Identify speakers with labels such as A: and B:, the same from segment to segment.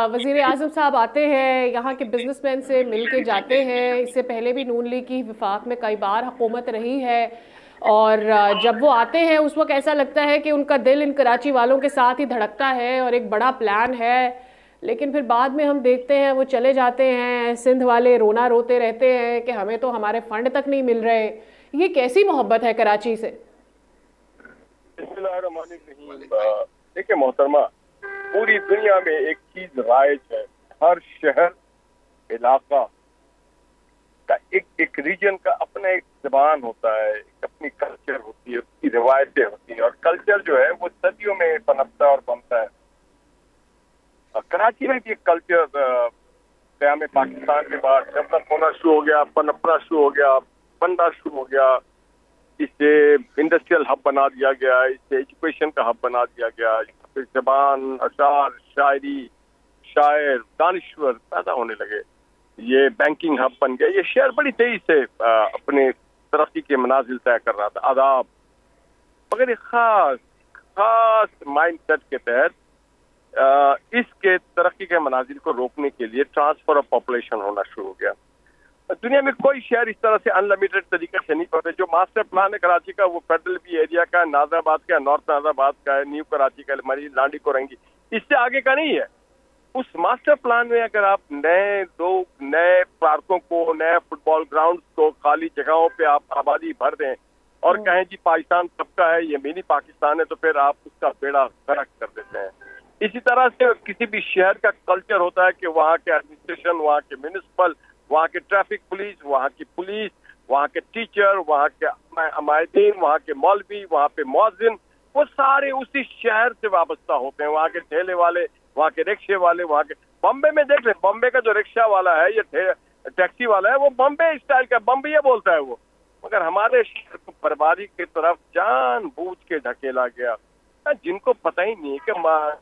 A: वज़ीर आज़म साहब आते हैं, यहाँ के बिजनेसमैन से मिल के जाते हैं। इससे पहले भी नून लीग की वफाक में कई बार हुकूमत रही है, और जब वो आते हैं उस वक्त ऐसा लगता है कि उनका दिल इन कराची वालों के साथ ही धड़कता है और एक बड़ा प्लान है। लेकिन फिर बाद में हम देखते हैं वो चले जाते हैं, सिंध वाले रोना रोते रहते हैं कि हमें तो हमारे फंड तक नहीं मिल रहे। ये कैसी मोहब्बत है कराची से?
B: देखिए मोहतरमा, पूरी दुनिया में एक चीज राइज है, हर शहर इलाका का एक रीजन का अपना एक ज़बान होता है, एक अपनी कल्चर होती है, उसकी रिवायतें होती हैं, और कल्चर जो है वो सदियों में पनपता और बनता है। कराची में भी एक कल्चर क़याम पाकिस्तान के बाद डेवलप होना शुरू हो गया, पनपना शुरू हो गया, बनना शुरू हो गया। इसे इंडस्ट्रियल हब बना दिया गया, इसे एजुकेशन का हब बना दिया गया, फिर ज़बान, अशार, शायरी, शायर, दानिश्वर पैदा होने लगे, ये बैंकिंग हब बन गया। ये शहर बड़ी तेजी से अपने तरक्की के मनाजिल तय कर रहा था, आदाब, मगर एक खास माइंड सेट के तहत इसके तरक्की के मनाजिल को रोकने के लिए ट्रांसफर ऑफ पॉपुलेशन होना शुरू हो गया। दुनिया में कोई शहर इस तरह से अनलिमिटेड तरीके से नहीं पड़ते। जो मास्टर प्लान है कराची का, वो फेडरल भी एरिया का, नाज़राबाद का, नॉर्थ नाज़राबाद का है, न्यू कराची का, मरी, लांडी कोरंगी, इससे आगे का नहीं है। उस मास्टर प्लान में अगर आप नए पार्कों को, नए फुटबॉल ग्राउंड को, खाली जगहों पे आप आबादी भर दें और कहें जी पाकिस्तान सबका है, ये मिनी पाकिस्तान है, तो फिर आप उसका बेड़ा गर्क कर देते हैं। इसी तरह से किसी भी शहर का कल्चर होता है कि वहाँ के एडमिनिस्ट्रेशन, वहाँ के म्यूनिसिपल, वहाँ के ट्रैफिक पुलिस, वहाँ की पुलिस, वहाँ के टीचर, वहाँ के अमायदीन, वहाँ के मौलवी, वहाँ पे मौजिन, वो सारे उसी शहर से वाबस्ता होते हैं। वहाँ के ठेले वाले, वहाँ के रिक्शे वाले, वहाँ के बम्बे में देख ले, बम्बे का जो रिक्शा वाला है या टैक्सी वाला है, वो बम्बे स्टाइल का बम्बे बोलता है वो। मगर हमारे शहर को बर्बादी की तरफ जानबूझ के ढकेला गया। जिनको पता ही नहीं है कि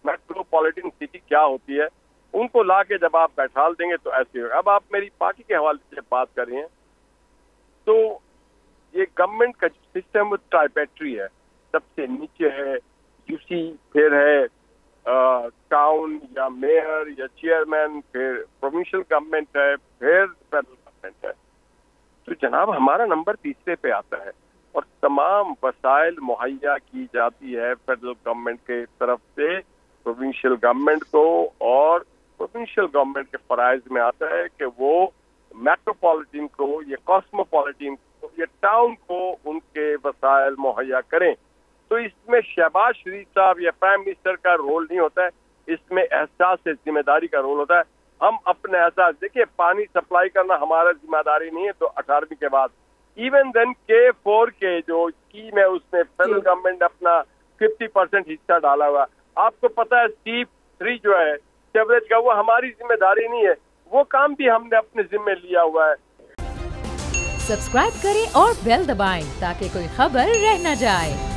B: मेट्रोपॉलिटन सिटी क्या होती है, उनको ला के जब आप बैठाल देंगे तो ऐसे होगा। अब आप मेरी पार्टी के हवाले से बात कर रही हैं, तो ये गवर्नमेंट का सिस्टम वो ट्राइपेट्री है। सबसे नीचे है यूसी, फिर है टाउन या मेयर या चेयरमैन, फिर प्रोविंशियल गवर्नमेंट है, फिर फेडरल गवर्नमेंट है। तो जनाब हमारा नंबर तीसरे पे आता है, और तमाम वसाइल मुहैया की जाती है फेडरल गवर्नमेंट के तरफ से प्रोविंशियल गवर्नमेंट को, और प्रोविंशियल गवर्नमेंट के फराइज में आता है कि वो मेट्रोपॉलिटन को, ये कॉस्मोपॉलिटन को, ये टाउन को उनके वसाइल मुहैया करें। तो इसमें शहबाज शरीफ साहब या प्राइम मिनिस्टर का रोल नहीं होता है, इसमें एहसास जिम्मेदारी का रोल होता है। हम अपने एहसास, देखिए पानी सप्लाई करना हमारा जिम्मेदारी नहीं है, तो 18वीं के बाद इवन देन K4 के जो स्कीम है उसमें फेडरल गवर्नमेंट अपना 50% हिस्सा डाला हुआ। आपको पता है C3 जो है सीवरेज का, वो हमारी जिम्मेदारी नहीं है, वो काम भी हमने अपने जिम्मे लिया हुआ है।
C: सब्सक्राइब करें और बेल दबाएं ताकि कोई खबर रह न जाए।